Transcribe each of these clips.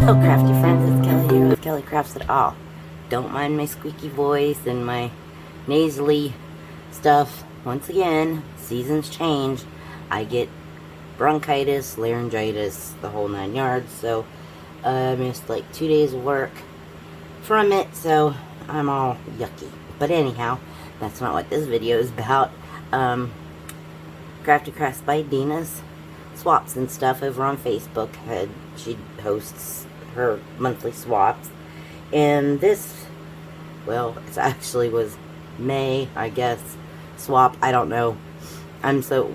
Hello crafty friends, it's Kelly here with Kelly Crafts It All. Don't mind my squeaky voice and my nasally stuff. Once again, seasons change. I get bronchitis, laryngitis, the whole 9 yards, so I missed like 2 days of work from it, so I'm all yucky. But anyhow, that's not what this video is about. Crafty Crafts by Dina's swaps and stuff over on Facebook. She hosts her monthly swaps, and this, well, it actually was May, I guess, swap. I don't know. I'm so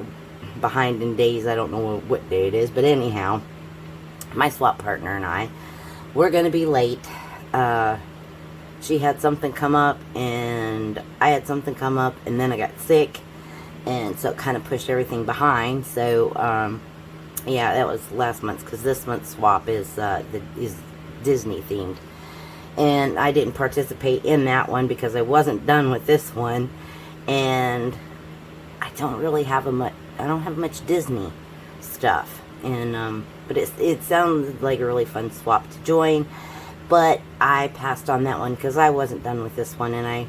behind in days, I don't know what day it is, but anyhow, my swap partner and I, we're going to be late. She had something come up, and I had something come up, and then I got sick, and so it kind of pushed everything behind. So, yeah, that was last month's, because this month's swap is Disney themed, and I didn't participate in that one because I wasn't done with this one, and I don't really have I don't have much Disney stuff, and but it sounded like a really fun swap to join, but I passed on that one because I wasn't done with this one, and I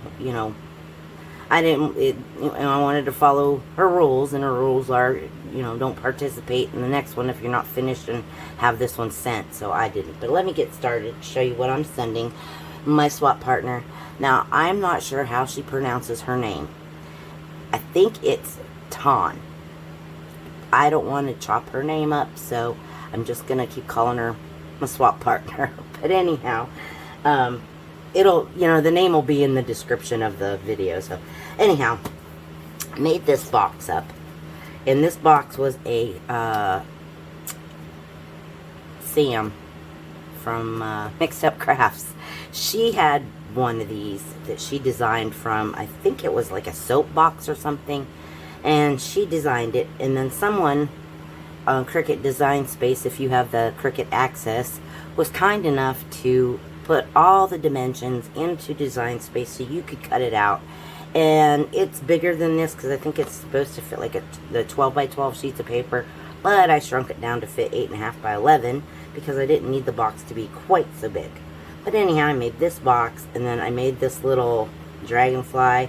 wanted to follow her rules, and her rules are, don't participate in the next one if you're not finished and have this one sent, so I didn't. But let me get started, show you what I'm sending my swap partner. Now, I'm not sure how she pronounces her name. I think it's Thanh. I don't want to chop her name up, so I'm just going to keep calling her my swap partner. But anyhow, the name will be in the description of the video. So anyhow, I made this box up, and this box was a Sam from Mixed Up Crafts. She had one of these that she designed from, I think it was like a soap box or something, and she designed it, and then someone on Cricut Design Space, if you have the Cricut access, was kind enough to put all the dimensions into Design Space so you could cut it out. And it's bigger than this because I think it's supposed to fit like the 12 by 12 sheets of paper, but I shrunk it down to fit 8.5 by 11 because I didn't need the box to be quite so big. But anyhow, I made this box, and then I made this little dragonfly.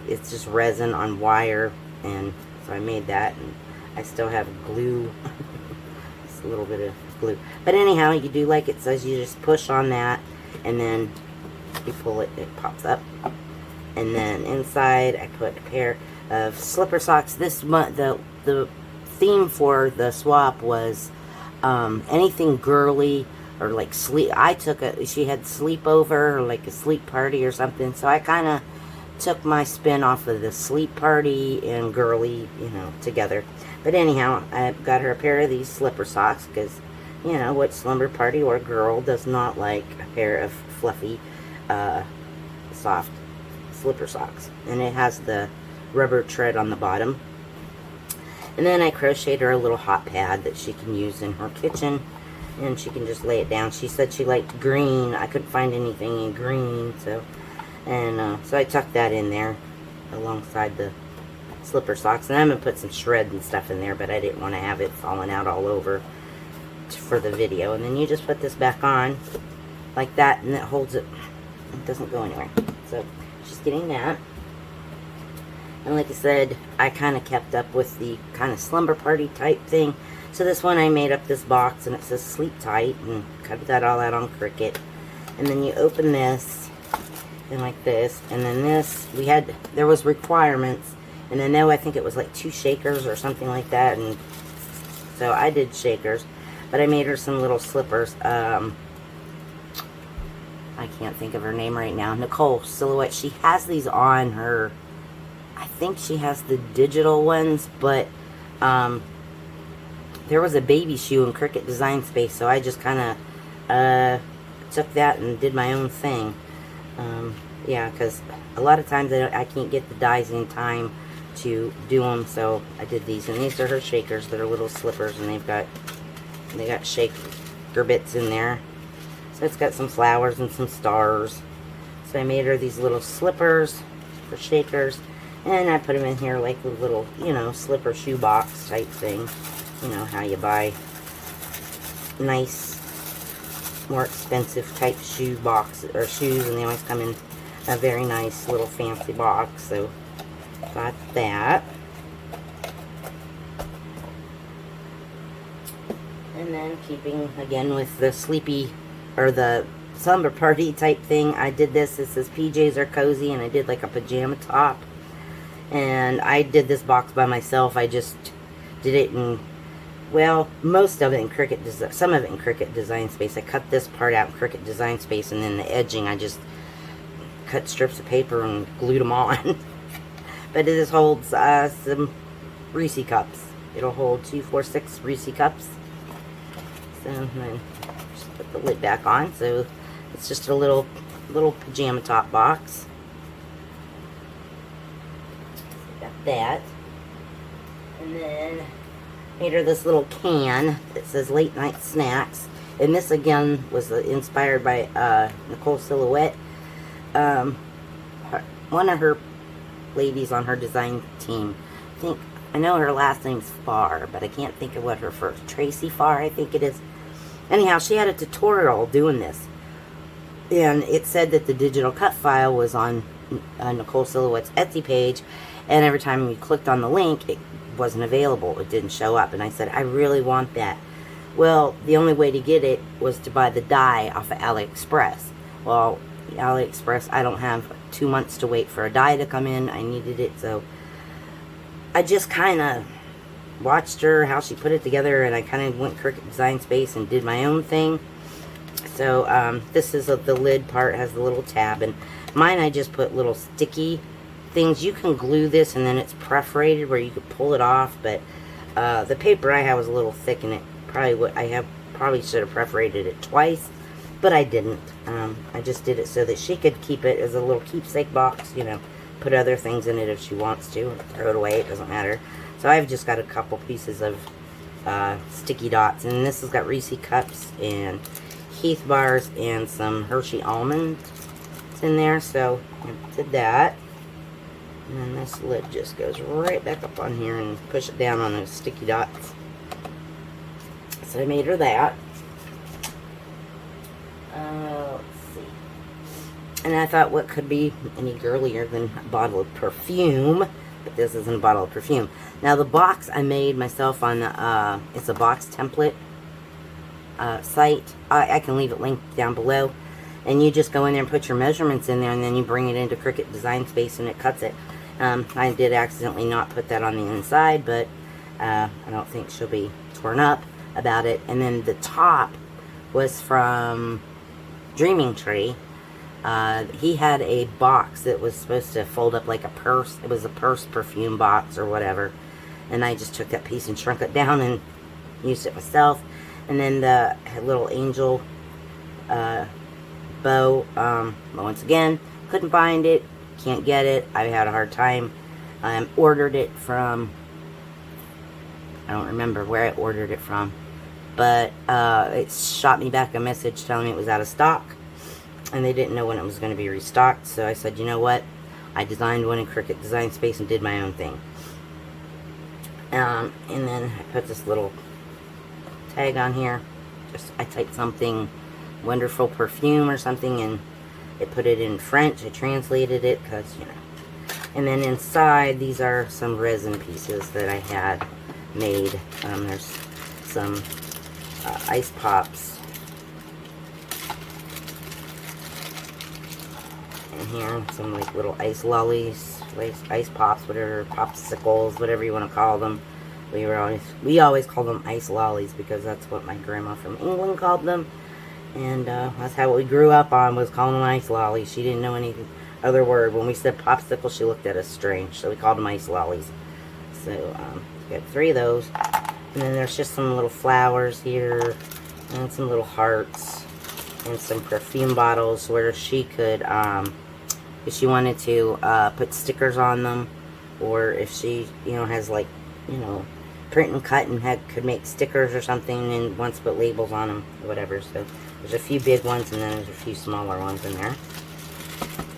It's just resin on wire, and so I made that, and I still have glue. Just a little bit of glue. But anyhow, you do like it says, you just push on that, and then you pull it, it pops up. And then inside I put a pair of slipper socks. This month, the theme for the swap was anything girly, or like sleep. She had sleepover, or like a sleep party or something, so I kind of took my spin off of the sleep party and girly, together. But anyhow, I got her a pair of these slipper socks because, what slumber party or girl does not like a pair of fluffy, soft slipper socks? And it has the rubber tread on the bottom. And then I crocheted her a little hot pad that she can use in her kitchen, and she can just lay it down. She said she liked green. I couldn't find anything in green, so I tucked that in there alongside the slipper socks. And I'm going to put some shred and stuff in there, but I didn't want to have it falling out all over for the video. And then you just put this back on like that, and it holds it. It doesn't go anywhere. So she's getting that. And like I said, I kind of kept up with the kind of slumber party type thing. So this one, I made up this box, and it says sleep tight, and cut that all out on Cricut. And then you open this, and like this, and then this, there was requirements, and then I think it was like 2 shakers or something like that, and so I did shakers, but I made her some little slippers. I can't think of her name right now. Nicole Silhouette. She has these on her, I think she has the digital ones, but there was a baby shoe in Cricut Design Space, so I just kind of took that and did my own thing. Yeah, because a lot of times I can't get the dies in time to do them, so I did these. And these are her shakers. They're little slippers, and they got shaker bits in there. So it's got some flowers and some stars. So I made her these little slippers for shakers, and I put them in here like a little, slipper shoe box type thing. How you buy nice more expensive type shoe box or shoes, and they always come in a very nice little fancy box. So got that. And then keeping again with the sleepy or the slumber party type thing, I did this. This says PJs are cozy, and I did like a pajama top. And I did this box by myself. I just did it in, well, most of it in Cricut Design, some of it in Cricut Design Space. I cut this part out in Cricut Design Space, and then the edging, I just cut strips of paper and glued them on. But it just holds some Reese cups. It'll hold 2, 4, 6 Reese cups. So then just put the lid back on. So it's just a little pajama top box. Got that. And then made her this little can that says Late Night Snacks. And this again was inspired by Nicole Silhouette. One of her ladies on her design team, I know her last name's Farr, but I can't think of what her first, Tracy Farr, I think it is. Anyhow, she had a tutorial doing this, and it said that the digital cut file was on Nicole Silhouette's Etsy page, and every time you clicked on the link, it wasn't available. It didn't show up, and I said, I really want that. Well, the only way to get it was to buy the die off of AliExpress. Well, AliExpress, I don't have 2 months to wait for a die to come in. I needed it, so I just kind of watched her, how she put it together, and I kind of went Cricut Design Space and did my own thing. So this is the lid part, has the little tab, and mine I just put little sticky things. You can glue this, and then it's perforated where you could pull it off, but the paper I have was a little thick, and it probably should have perforated it twice, but I didn't. I just did it so that she could keep it as a little keepsake box, you know, put other things in it if she wants to, or throw it away, it doesn't matter. So I've just got a couple pieces of sticky dots, and this has got Reese cups and Heath bars and some Hershey almonds in there, so I did that. And then this lid just goes right back up on here and push it down on those sticky dots. So I made her that. Let's see. And I thought, what could be any girlier than a bottle of perfume? But this isn't a bottle of perfume. Now the box I made myself on the, it's a box template site. I can leave it linked down below. And you just go in there and put your measurements in there, and then you bring it into Cricut Design Space and it cuts it. I did accidentally not put that on the inside, but I don't think she'll be torn up about it. And then the top was from Dreaming Tree. He had a box that was supposed to fold up like a purse. It was a purse perfume box or whatever. And I just took that piece and shrunk it down and used it myself. And then the little angel bow, once again, couldn't find it, can't get it. I had a hard time. Ordered it from, I don't remember where I ordered it from, but it shot me back a message telling me it was out of stock, and they didn't know when it was going to be restocked. So I said, you know what, I designed one in Cricut Design Space and did my own thing. And then I put this little tag on here. I typed something, wonderful perfume or something, and it put it in French. I translated it because, you know. And then inside, these are some resin pieces that I had made. There's some ice pops in here, some like little ice lollies, ice pops, whatever, popsicles, whatever you want to call them. We always call them ice lollies because that's what my grandma from England called them. And that's how we grew up on, was calling them ice lollies. She didn't know any other word. When we said popsicle, she looked at us strange. So we called them ice lollies. So we got 3 of those. And then there's just some little flowers here. And some little hearts. And some perfume bottles where she could, if she wanted to, put stickers on them. Or if she, you know, has like, you know, print and cut and could make stickers or something and wants to put labels on them or whatever. So there's a few big ones and then there's a few smaller ones in there.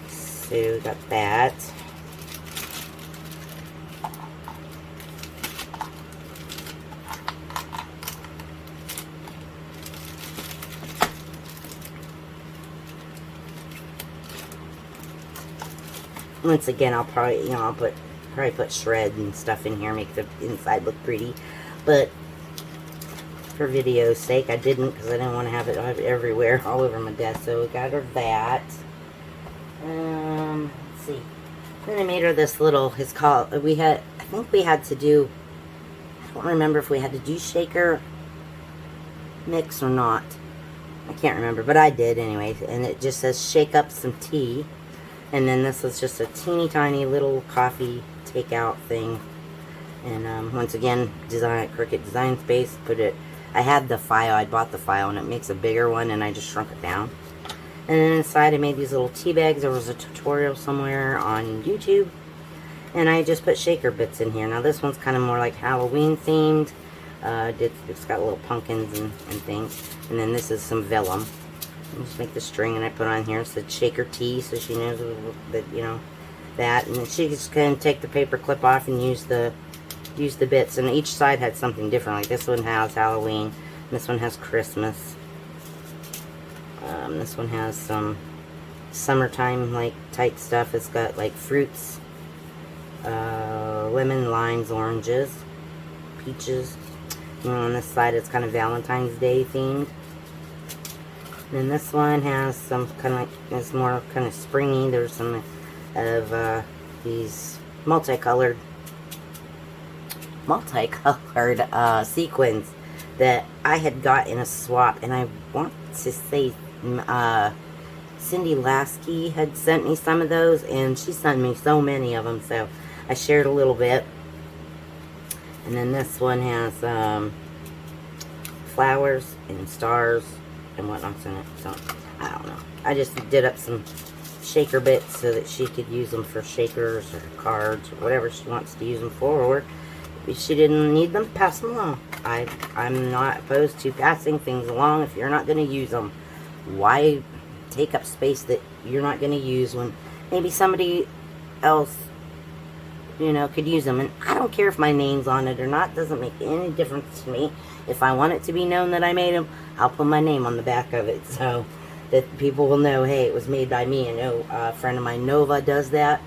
So we got that. Once again, I'll probably, I'll probably put shred and stuff in here, make the inside look pretty. But for video's sake, I didn't, because I didn't want to have it everywhere, all over my desk. So we got her that. Let's see. Then I made her this little, it's called, I think we had to do, I don't remember if we had to do shaker mix or not. I can't remember, but I did anyway. And it just says shake up some tea. And then this was just a teeny tiny little coffee takeout thing. And once again, Cricut Design Space, I had the file, I bought the file, and it makes a bigger one, and I just shrunk it down. And then inside I made these little tea bags. There was a tutorial somewhere on YouTube. And I just put shaker bits in here. Now this one's kind of more like Halloween themed. It's got little pumpkins and things. And then this is some vellum. I just make the string and I put on here. It said shaker tea, so she knows that, that. And then she just can take the paper clip off and use the bits. And each side had something different. Like this one has Halloween. This one has Christmas. This one has some summertime like type stuff. It's got like fruits, lemon, limes, oranges, peaches. And on this side it's kind of Valentine's Day themed. And then this one has some kind of like, it's more kind of springy. There's some of these multicolored sequins that I had got in a swap. And I want to say Cindy Lasky had sent me some of those, and she sent me so many of them, so I shared a little bit. And then this one has flowers and stars and whatnot's in it. So I don't know. I just did up some shaker bits so that she could use them for shakers or cards or whatever she wants to use them for. Or if she didn't need them, pass them along. I'm not opposed to passing things along if you're not going to use them. Why take up space that you're not going to use when maybe somebody else, could use them? And I don't care if my name's on it or not. It doesn't make any difference to me. If I want it to be known that I made them, I'll put my name on the back of it so that people will know, hey, it was made by me. I know a friend of mine, Nova, does that.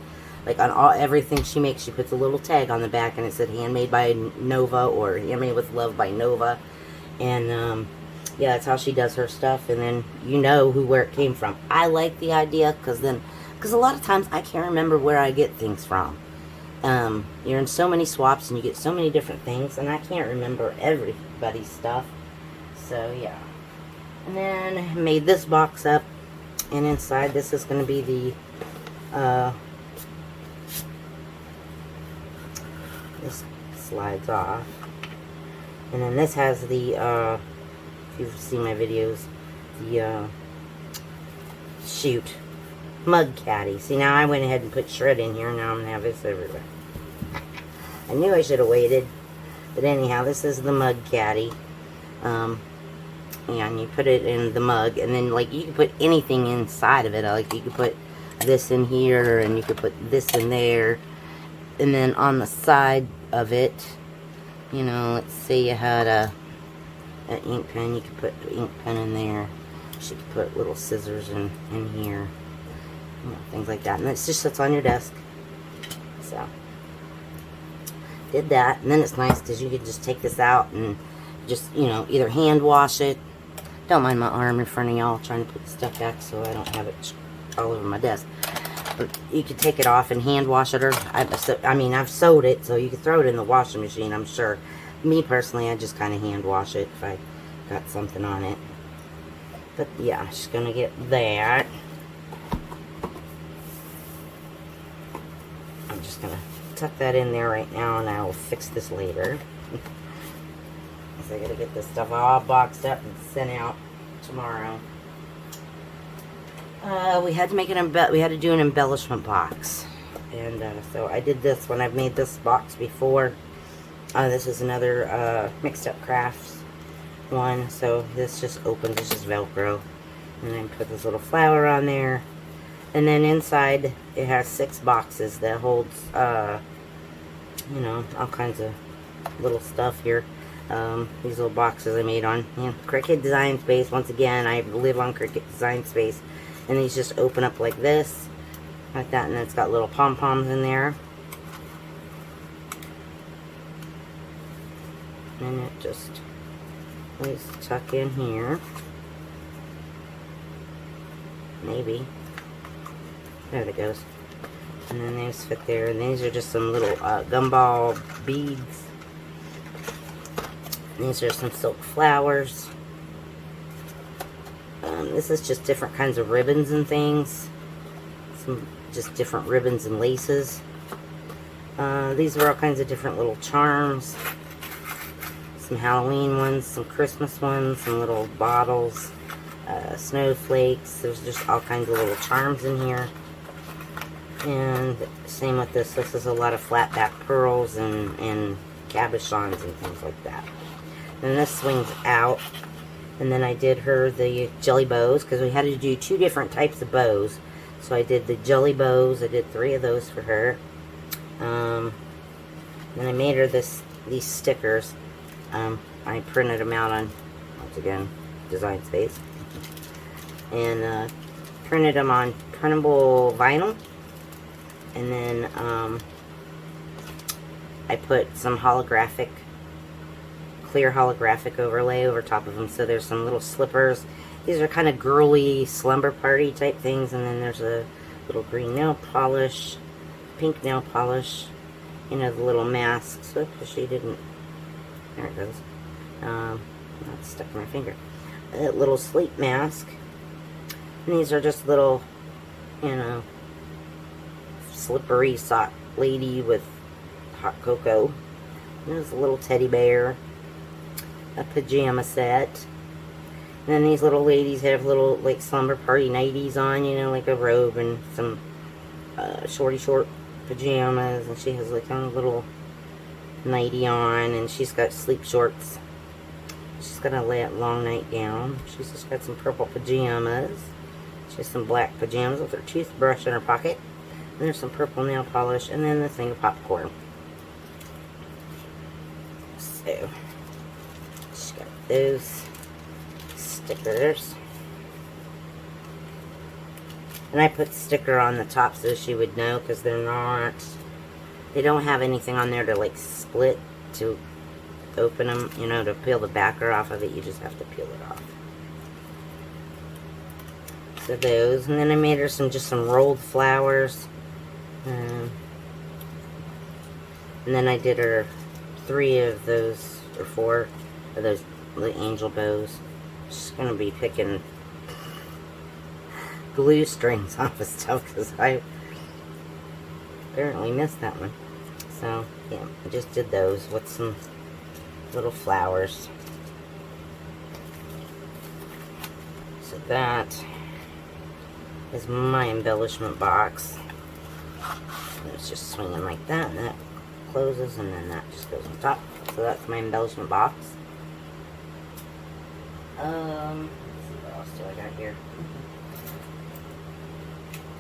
Like on everything she makes, she puts a little tag on the back and it said handmade by Nova or handmade with love by Nova. And yeah, that's how she does her stuff. And then where it came from. I like the idea because a lot of times I can't remember where I get things from. You're in so many swaps and you get so many different things, and I can't remember everybody's stuff. So yeah. And then I made this box up, and inside this is going to be the this slides off, and then this has the if you've seen my videos, the mug caddy. See, now I went ahead and put shred in here. Now I'm gonna have this everywhere. I knew I should have waited, but anyhow, this is the mug caddy. And you put it in the mug, and then like you can put anything inside of it. Like you could put this in here, and you could put this in there, and then on the side of it, let's say you had an ink pen, you could put the ink pen in there. She could put little scissors in here, things like that, and it's just sits on your desk. So did that, and then it's nice because you can just take this out and just either hand wash it. Don't mind my arm in front of y'all trying to put the stuff back so I don't have it all over my desk. But you could take it off and hand wash it, or I've sewed it, so you could throw it in the washing machine, I'm sure. Me personally, I just kind of hand wash it if I got something on it. But yeah, just gonna get that. I'm just gonna tuck that in there right now, and I'll fix this later. So I gotta get this stuff all boxed up and sent out tomorrow. We had to make we had to do an embellishment box, and so I did this one. I've made this box before. This is another Mixed Up Crafts one. So this just opens. It's just Velcro, and then put this little flower on there, and then inside it has 6 boxes that holds all kinds of little stuff here. These little boxes I made on Cricut Design Space. Once again, I live on Cricut Design Space, and these just open up like this, like that, and it's got little pom-poms in there. And it just needs to tuck in here. Maybe. There it goes. And then these fit there. And these are just some little gumball beads. And these are some silk flowers. This is just different kinds of ribbons and things. Some just different ribbons and laces. These are all kinds of different little charms. Some Halloween ones, some Christmas ones, some little bottles, snowflakes. There's just all kinds of little charms in here. And same with this. This is a lot of flat back pearls and cabochons and things like that. And this swings out. And then I did her the jelly bows, because we had to do 2 different types of bows. So I did the jelly bows. I did 3 of those for her. Then I made her these stickers. I printed them out on, once again, Design Space. And printed them on printable vinyl. And then I put some clear holographic overlay over top of them. So there's some little slippers. These are kind of girly slumber party type things. And then there's a little green nail polish, pink nail polish, you know, the little masks. So she didn't, there it goes. That's stuck in my finger. A little sleep mask. And these are just little, you know, slippery sock lady with hot cocoa. And there's a little teddy bear. A pajama set. And then these little ladies have little, like, slumber party nighties on, you know, like a robe and some short pajamas. And she has, like, a little nightie on. And she's got sleep shorts. She's got a long nightgown. She's just got some purple pajamas. She has some black pajamas with her toothbrush in her pocket. And there's some purple nail polish. And then the thing of popcorn. So she's got those stickers. And I put sticker on the top so she would know, because they don't have anything on there to, like, split to open them, you know, to peel the backer off of it. You just have to peel it off. So those. And then I made her just some rolled flowers. And then I did her 3 of those, or 4 of those little angel bows. She's going to be picking glue strings off of stuff, because I apparently missed that one. So, yeah, I just did those with some little flowers. So that is my embellishment box. And it's just swinging like that, and that closes, and then that just goes on top. So that's my embellishment box. Let's see, what else do I got here?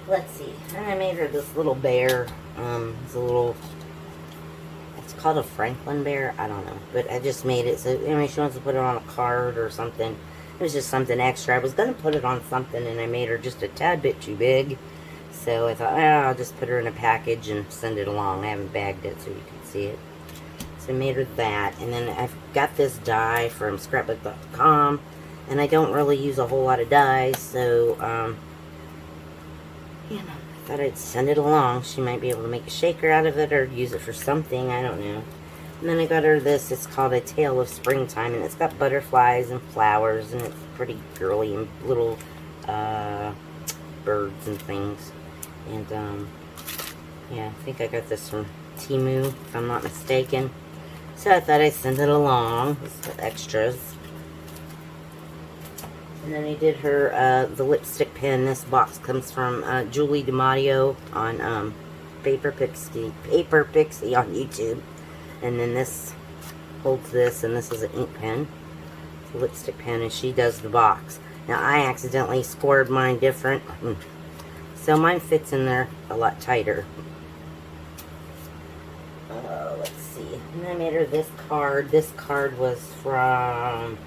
Let's see. And I made her this little bear. It's a little, it's called a Franklin bear. I don't know. But I just made it so, anyway, she wants to put it on a card or something. It was just something extra. I was going to put it on something, and I made her just a tad bit too big. So I thought, I'll just put her in a package and send it along. I haven't bagged it so you can see it. So I made her that. And then I've got this die from scrapbook.com. And I don't really use a whole lot of dyes. So, you know, I thought I'd send it along. She might be able to make a shaker out of it or use it for something. I don't know. And then I got her this. It's called A Tale of Springtime. And it's got butterflies and flowers. And it's pretty girly and little birds and things. And, yeah, I think I got this from Temu, if I'm not mistaken. So I thought I'd send it along with extras. And then I did her the lipstick pen. This box comes from Julie DiMatteo on Paper Pixie on YouTube. And then this holds this, and this is an ink pen. It's a lipstick pen, and she does the box. Now, I accidentally scored mine different. So mine fits in there a lot tighter. Let's see. And I made her this card. This card was from,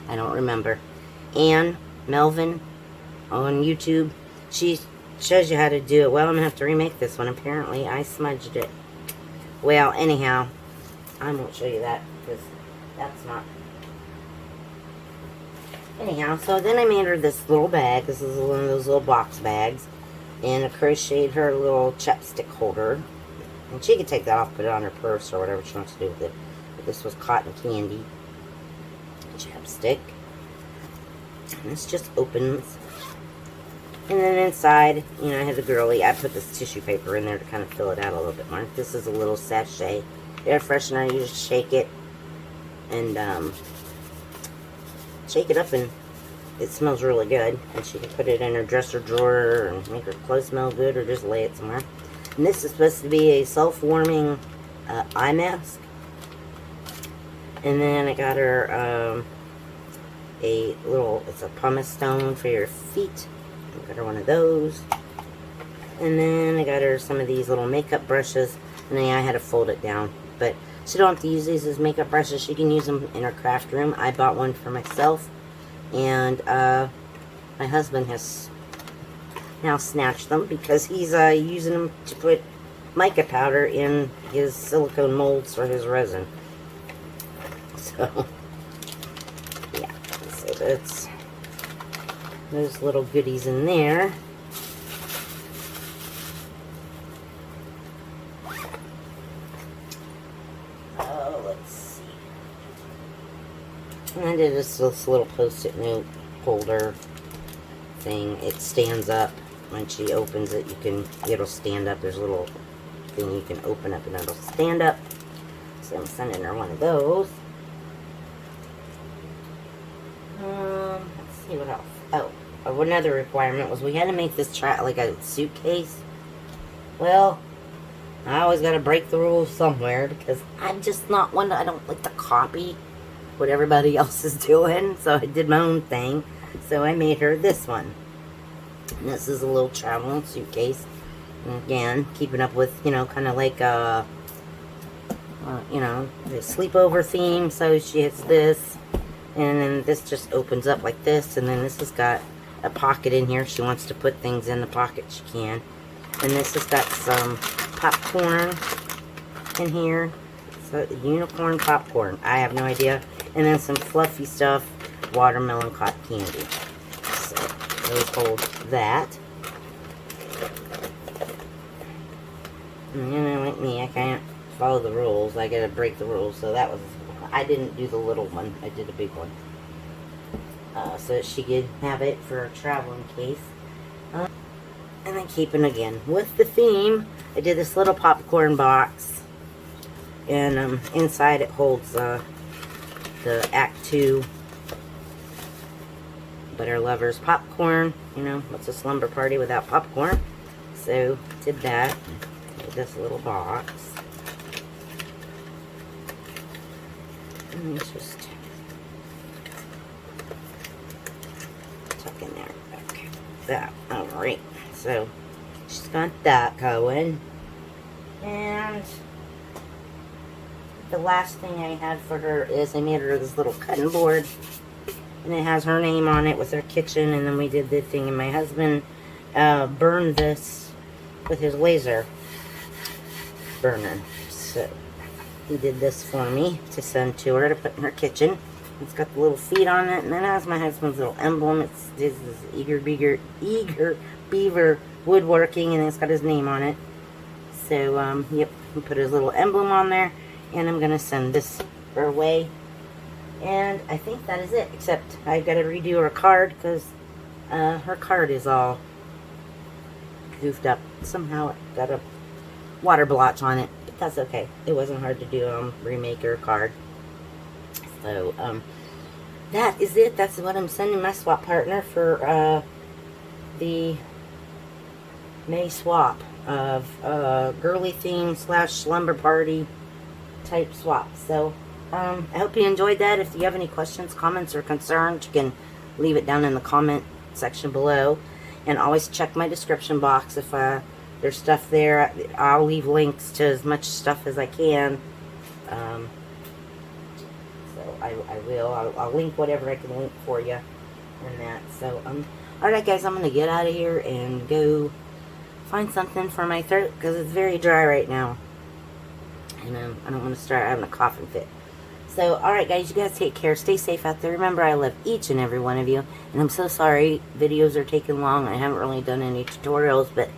I don't remember, Anne Melvin on YouTube. She shows you how to do it. Well, I'm going to have to remake this one. Apparently, I smudged it. Well, anyhow, I won't show you that because that's not... Anyhow, so then I made her this little bag. This is one of those little box bags. And I crocheted her little chapstick holder. And she could take that off, put it on her purse or whatever she wants to do with it. But this was cotton candy chapstick. And this just opens. And then inside, you know, I had the girly. I put this tissue paper in there to kind of fill it out a little bit more. This is a little sachet air freshener. You just shake it and shake it up, and it smells really good. And she can put it in her dresser drawer and make her clothes smell good, or just lay it somewhere. And this is supposed to be a self-warming eye mask. And then I got her a little, it's a pumice stone for your feet. I got her one of those. And then I got her some of these little makeup brushes. And then I had to fold it down. But she don't have to use these as makeup brushes. She can use them in her craft room. I bought one for myself. And my husband has now snatched them because he's using them to put mica powder in his silicone molds for his resin. So, yeah. So that's those little goodies in there. Oh, let's see. And I did this little post-it note holder thing. It stands up. When she opens it, it'll stand up. There's a little thing you can open up and it'll stand up. So I'm sending her one of those. Let's see what else. Oh, another requirement was we had to make this like a suitcase. Well, I always got to break the rules somewhere because I'm just not one. I don't like to copy what everybody else is doing. So I did my own thing. So I made her this one. And this is a little traveling suitcase. And again, keeping up with, you know, kind of like you know, the sleepover theme. So she has this. And then this just opens up like this. And then this has got a pocket in here. She wants to put things in the pocket, she can. And this has got some popcorn in here. So unicorn popcorn. I have no idea. And then some fluffy stuff. Watermelon cotton candy. So those hold that. And then like me, I can't follow the rules. I gotta break the rules. So that was, I didn't do the little one. I did a big one. So that she could have it for a traveling case. And then keeping again with the theme, I did this little popcorn box. And inside it holds the Act 2 Butter Lovers popcorn. You know, what's a slumber party without popcorn? So, did that with this little box. And it's just tuck in there. Okay, that. Alright, so she's got that going. And the last thing I had for her is I made her this little cutting board. And it has her name on it with her kitchen. And then we did the thing. And my husband burned this with his laser burner. So he did this for me to send to her to put in her kitchen. It's got the little feet on it. And then it has my husband's little emblem. This is Eager Beaver woodworking. And it's got his name on it. So, yep. He put his little emblem on there. And I'm going to send this her way. And I think that is it. Except I've got to redo her card because her card is all goofed up. Somehow it got a water blotch on it. But that's okay. It wasn't hard to do. Remake her card. So that is it. That's what I'm sending my swap partner for the May swap of girly theme / slumber party type swap. So I hope you enjoyed that. If you have any questions, comments, or concerns, you can leave it down in the comment section below. And always check my description box. If there's stuff there, I'll leave links to as much stuff as I can. So I will. I'll link whatever I can link for you and that. So Alright guys, I'm going to get out of here and go find something for my throat because it's very dry right now. And I don't want to start having a coughing fit. So, alright guys, you guys take care. Stay safe out there. Remember, I love each and every one of you. And I'm so sorry videos are taking long. I haven't really done any tutorials, but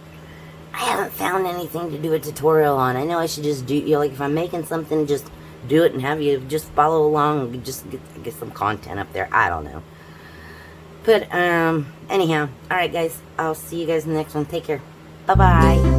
I haven't found anything to do a tutorial on. I know I should just do, you know, like if I'm making something, just do it and have you just follow along and just get some content up there. I don't know. But, anyhow, alright guys, I'll see you guys in the next one. Take care. Bye-bye.